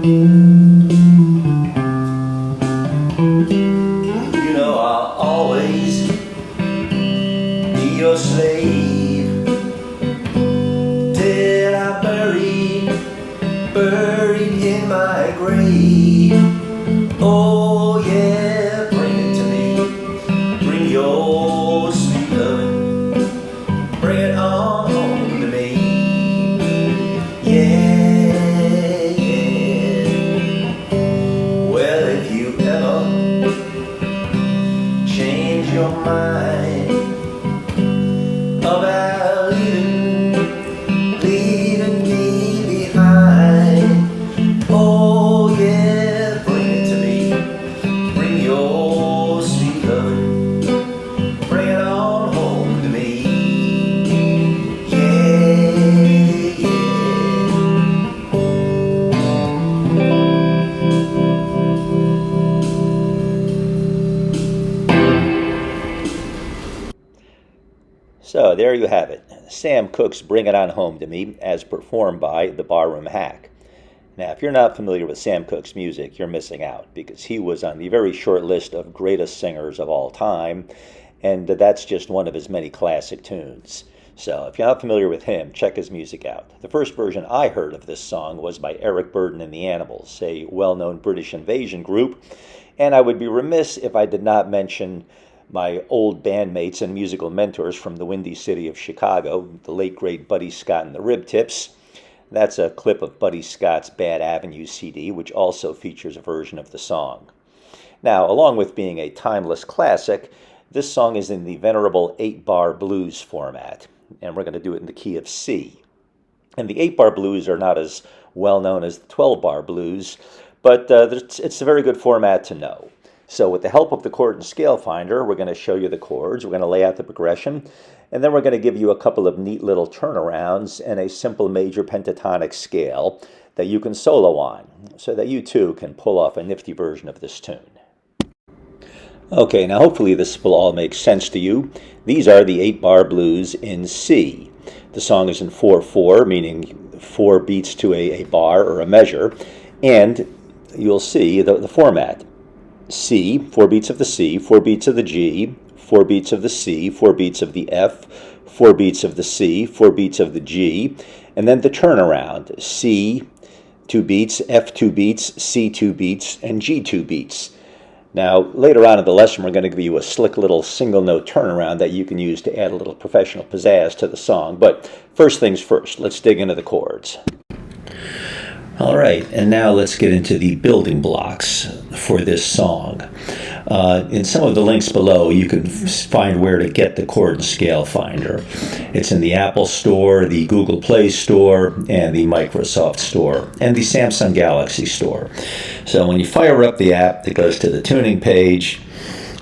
You know I'll always be your slave till I'm buried in my grave. Oh yeah, bring it to me, bring your sweet loving, bring it on home to me. Yeah, yeah. Well, if you ever change your mind about leaving me behind, oh yeah, bring it to me, bring your sweet loving, bring it on home to me. Yeah, yeah. So there you have it, Sam Cooke's Bring It On Home to Me, as performed by the Barroom Hack. Now, if you're not familiar with Sam Cooke's music, you're missing out, because he was on the very short list of greatest singers of all time, and that's just one of his many classic tunes. So if you're not familiar with him, check his music out. The first version I heard of this song was by Eric Burdon and the Animals, a well-known British invasion group, and I would be remiss if I did not mention my old bandmates and musical mentors from the Windy City of Chicago, the late great Buddy Scott and the Rib Tips. That's a clip of Buddy Scott's Bad Avenue CD, which also features a version of the song. Now, along with being a timeless classic, this song is in the venerable 8-bar blues format, and we're going to do it in the key of C. And the 8-bar blues are not as well known as the 12-bar blues, but it's a very good format to know. So with the help of the Chord and Scale Finder, we're going to show you the chords, we're going to lay out the progression, and then we're going to give you a couple of neat little turnarounds and a simple major pentatonic scale that you can solo on, so that you too can pull off a nifty version of this tune. Okay, now hopefully this will all make sense to you. These are the 8-bar blues in C. The song is in 4/4, meaning 4 beats to a bar or a measure, and you'll see the format. C, 4 beats of the C, 4 beats of the G, 4 beats of the C, 4 beats of the F, 4 beats of the C, 4 beats of the G, and then the turnaround, C 2 beats, F 2 beats, C 2 beats, and G 2 beats. Now, later on in the lesson, we're going to give you a slick little single note turnaround that you can use to add a little professional pizzazz to the song. But first things first, let's dig into the chords. All right, and now let's get into the building blocks for this song. In some of the links below, you can find where to get the Chord and Scale Finder. It's in the Apple Store, the Google Play Store, and the Microsoft Store, and the Samsung Galaxy Store. So when you fire up the app, it goes to the tuning page,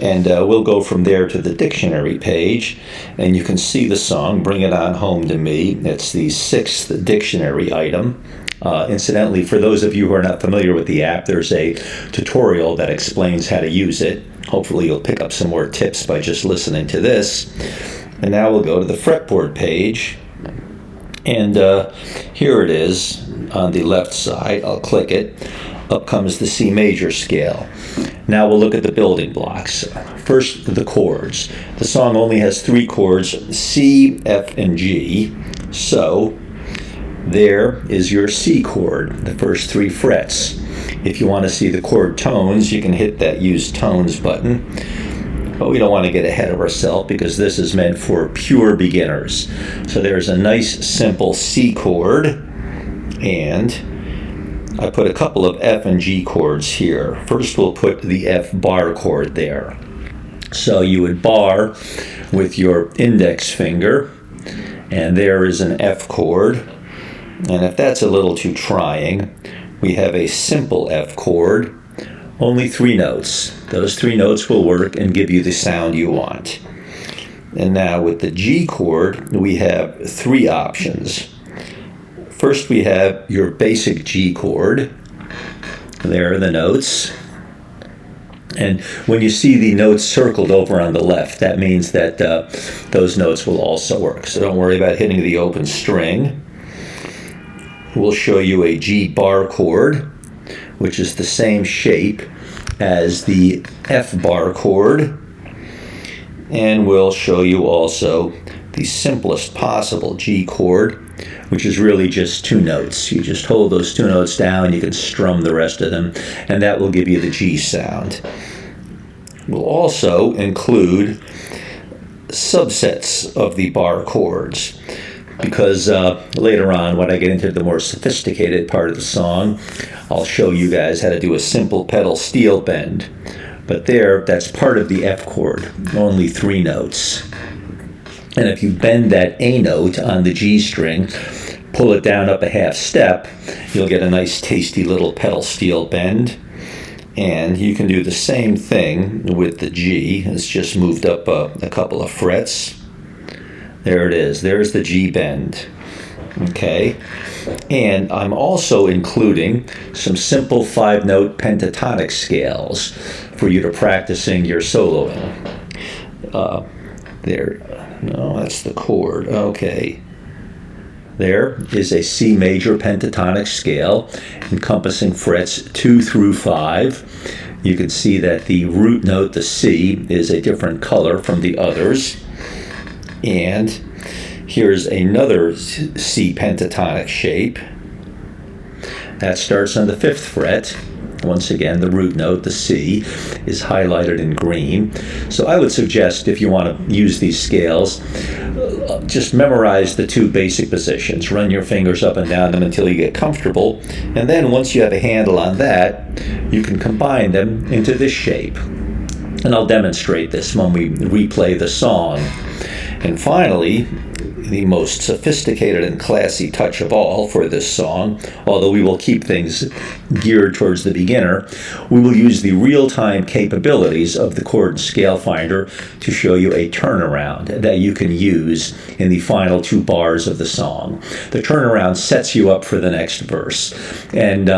and we'll go from there to the dictionary page, and you can see the song, Bring It On Home to Me. It's the 6th dictionary item. Incidentally, for those of you who are not familiar with the app, there's a tutorial that explains how to use it. Hopefully you'll pick up some more tips by just listening to this. And now we'll go to the fretboard page. And here it is on the left side. I'll click it. Up comes the C major scale. Now we'll look at the building blocks. First, the chords. The song only has 3 chords, C, F, and G. So there is your C chord, the first 3 frets. If you want to see the chord tones, you can hit that Use Tones button. But we don't want to get ahead of ourselves because this is meant for pure beginners. So there's a nice simple C chord, and I put a couple of F and G chords here. First we'll put the F bar chord there. So you would bar with your index finger, and there is an F chord. And if that's a little too trying, we have a simple F chord, only 3 notes. Those 3 notes will work and give you the sound you want. And now with the G chord, we have 3 options. First we have your basic G chord. There are the notes. And when you see the notes circled over on the left, that means that those notes will also work. So don't worry about hitting the open string. We'll show you a G bar chord, which is the same shape as the F bar chord. And we'll show you also the simplest possible G chord, which is really just 2 notes. You just hold those 2 notes down, you can strum the rest of them, and that will give you the G sound. We'll also include subsets of the bar chords, because later on, when I get into the more sophisticated part of the song, I'll show you guys how to do a simple pedal steel bend. But that's part of the F chord, only 3 notes. And if you bend that A note on the G string, pull it down up a half step, you'll get a nice tasty little pedal steel bend. And you can do the same thing with the G. It's just moved up a couple of frets. There it is. There's the G bend. Okay. And I'm also including some simple 5-note pentatonic scales for you to practicing your soloing. There. No, that's the chord. Okay. There is a C major pentatonic scale encompassing frets 2 through 5. You can see that the root note, the C, is a different color from the others. And here's another C pentatonic shape. That starts on the 5th fret. Once again, the root note, the C, is highlighted in green. So I would suggest, if you want to use these scales, just memorize the 2 basic positions. Run your fingers up and down them until you get comfortable. And then once you have a handle on that, you can combine them into this shape. And I'll demonstrate this when we replay the song. And finally, the most sophisticated and classy touch of all for this song, although we will keep things geared towards the beginner, we will use the real-time capabilities of the Chord and Scale Finder to show you a turnaround that you can use in the final 2 bars of the song. The turnaround sets you up for the next verse. And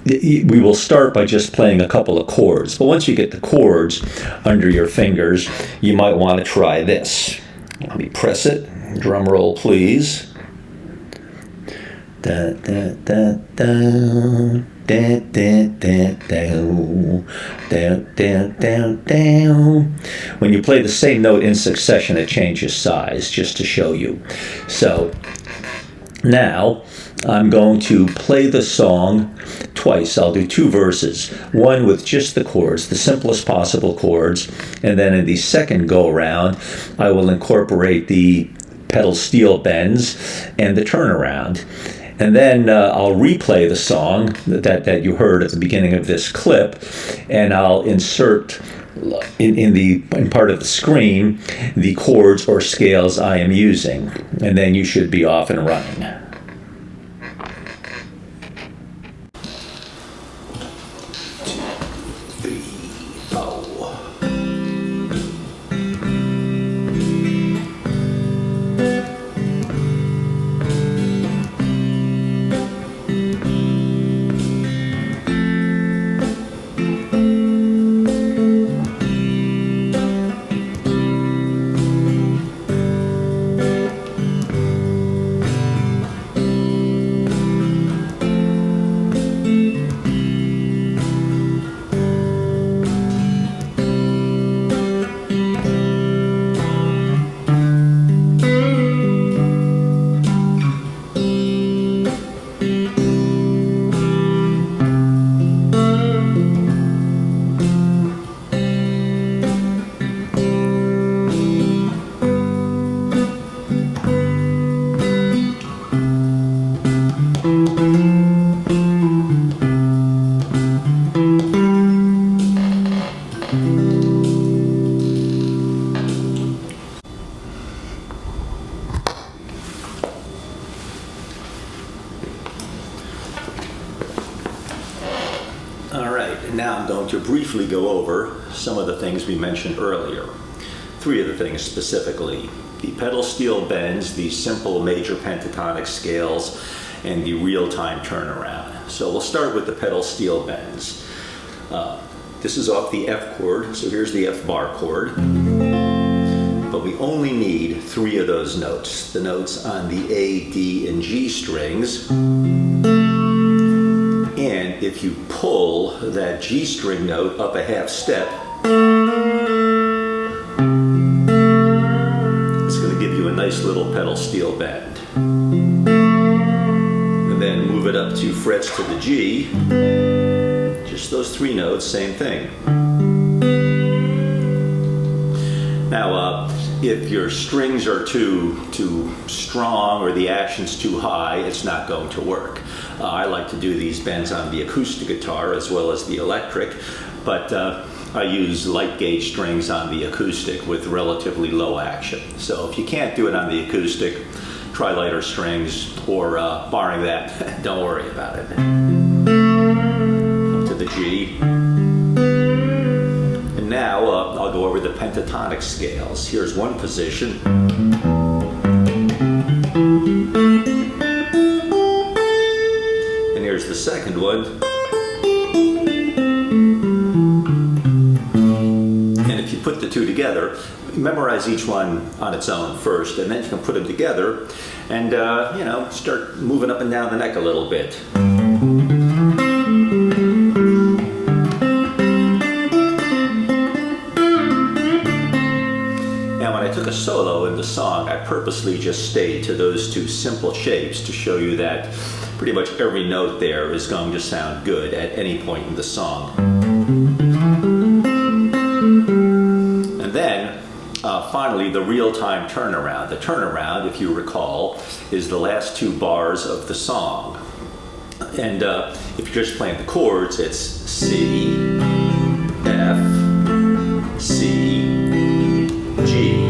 we will start by just playing a couple of chords. But once you get the chords under your fingers, you might want to try this. Let me press it. Drum roll, please. Da, da, da, da, da, da, da, da, da, da, da. When you play the same note in succession, it changes size, just to show you. So now I'm going to play the song twice. I'll do 2 verses, one with just the chords, the simplest possible chords, and then in the second go-around, I will incorporate the pedal steel bends and the turnaround. And then I'll replay the song that you heard at the beginning of this clip, and I'll insert in part of the screen the chords or scales I am using. And then you should be off and running. Now I'm going to briefly go over some of the things we mentioned earlier. 3 of the things specifically: the pedal steel bends, the simple major pentatonic scales, and the real-time turnaround. So we'll start with the pedal steel bends. This is off the F chord, so here's the F bar chord. But we only need 3 of those notes, the notes on the A, D, and G strings. And if you pull that G string note up a half step, it's going to give you a nice little pedal steel bend. And then move it up 2 frets to the G. Just those 3 notes, same thing. Now, if your strings are too strong or the action's too high, it's not going to work. I like to do these bends on the acoustic guitar as well as the electric, but I use light gauge strings on the acoustic with relatively low action. So if you can't do it on the acoustic, try lighter strings, or barring that, don't worry about it. Up to the G. And now I'll go over the pentatonic scales. Here's one position. And here's the second one. And if you put the 2 together, memorize each one on its own first, and then you can put them together and start moving up and down the neck a little bit. Now when I took a solo in the song, I purposely just stayed to those 2 simple shapes to show you that pretty much every note there is going to sound good at any point in the song. And then finally, the real-time turnaround. The turnaround, if you recall, is the last 2 bars of the song. And if you're just playing the chords, it's C, F, C, G.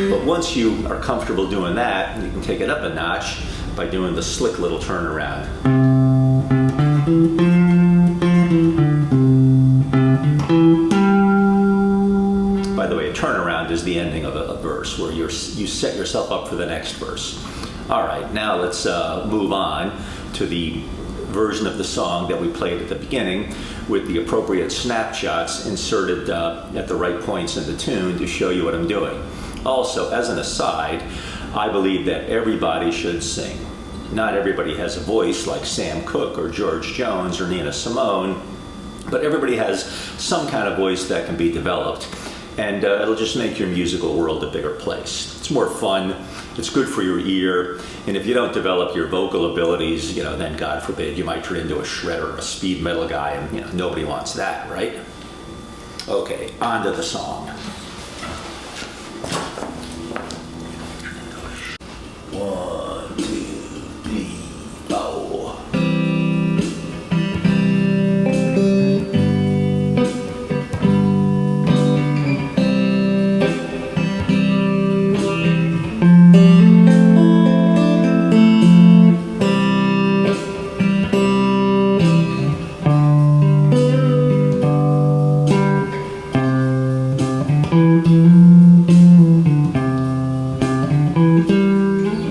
But once you are comfortable doing that, you can take it up a notch by doing the slick little turnaround. By the way, a turnaround is the ending of a verse where you set yourself up for the next verse. All right, now let's move on to the version of the song that we played at the beginning with the appropriate snapshots inserted at the right points in the tune to show you what I'm doing. Also, as an aside, I believe that everybody should sing. Not everybody has a voice like Sam Cooke or George Jones or Nina Simone, but everybody has some kind of voice that can be developed. And it'll just make your musical world a bigger place. It's more fun, it's good for your ear, and if you don't develop your vocal abilities, then God forbid, you might turn into a shredder or a speed metal guy, and nobody wants that, right? Okay, on to the song. 1, 2, 3, 4.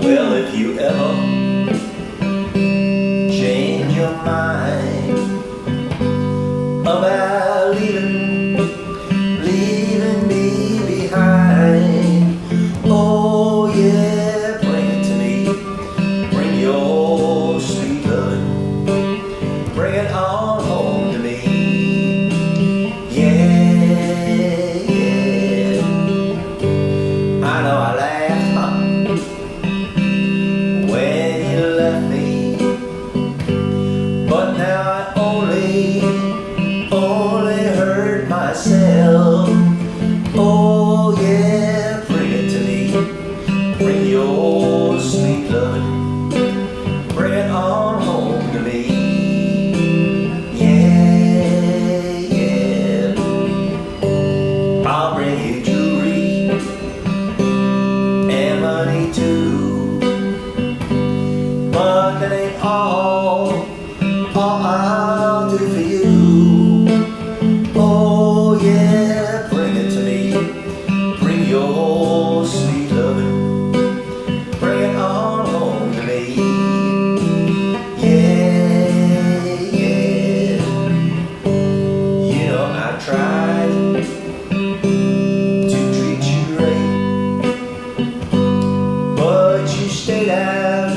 Well, if you ever change your mind about leaving me behind, oh yeah, bring it to me. Bring your sweet loving, bring it on home to me. Yeah, yeah. I know I laughed, when you left me, but now I only hurt myself. Oh yeah, bring it to me. Bring your sweet loving, bring it on home to me. Yeah, yeah. I'll bring you jewelry and money too, but that ain't all I'll do for you. Oh yeah, bring it to me. Bring your sweet loving, bring it on home to me. Yeah, yeah. I tried to treat you right, but you stayed out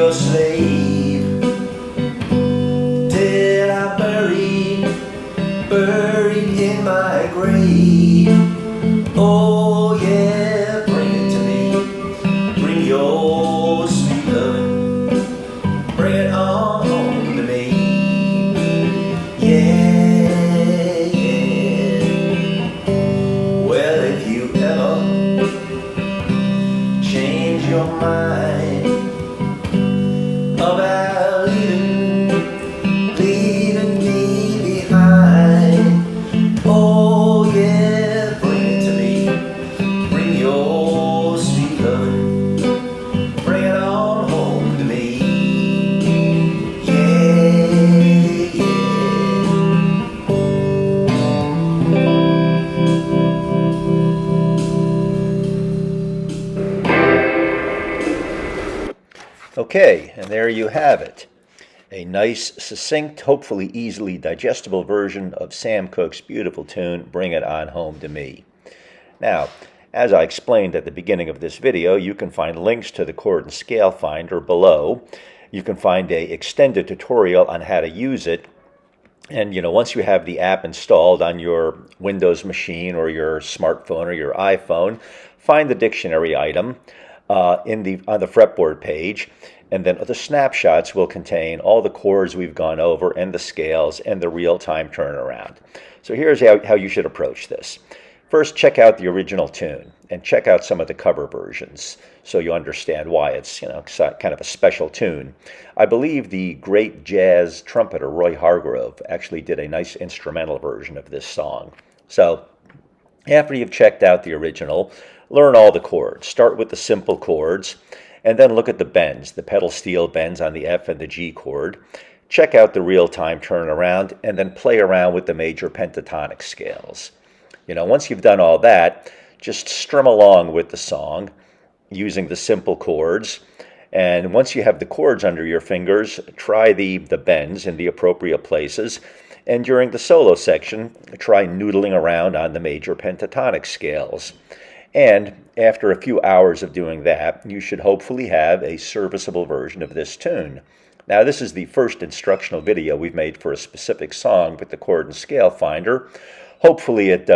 your slave till I'm buried in my grave. Oh yeah, bring it to me. Bring your sweet loving. Bring it on home to me. Yeah, yeah. Well, if you ever change your mind about leaving me behind, oh yeah, bring it to me. Bring your sweet loving. Bring it on home to me. Yeah, yeah. Okay, and there you have it. A nice, succinct, hopefully easily digestible version of Sam Cooke's beautiful tune, Bring It On Home to Me. Now, as I explained at the beginning of this video, you can find links to the Chord and Scale Finder below. You can find an extended tutorial on how to use it. And once you have the app installed on your Windows machine or your smartphone or your iPhone, find the dictionary item on the fretboard page, and then the snapshots will contain all the chords we've gone over and the scales and the real-time turnaround. So here's how you should approach this. First, check out the original tune and check out some of the cover versions so you understand why it's kind of a special tune. I believe the great jazz trumpeter Roy Hargrove actually did a nice instrumental version of this song. So after you've checked out the original, learn all the chords. Start with the simple chords and then look at the bends, the pedal steel bends on the F and the G chord. Check out the real-time turnaround and then play around with the major pentatonic scales. Once you've done all that, just strum along with the song using the simple chords. And once you have the chords under your fingers, try the bends in the appropriate places. And during the solo section, try noodling around on the major pentatonic scales. And after a few hours of doing that, you should hopefully have a serviceable version of this tune. Now, this is the first instructional video we've made for a specific song with the Chord and Scale Finder. Hopefully it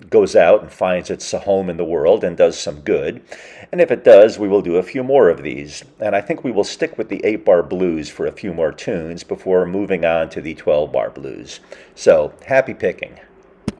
goes out and finds its home in the world and does some good. And if it does, we will do a few more of these. And I think we will stick with the 8-bar blues for a few more tunes before moving on to the 12-bar blues. So, happy picking.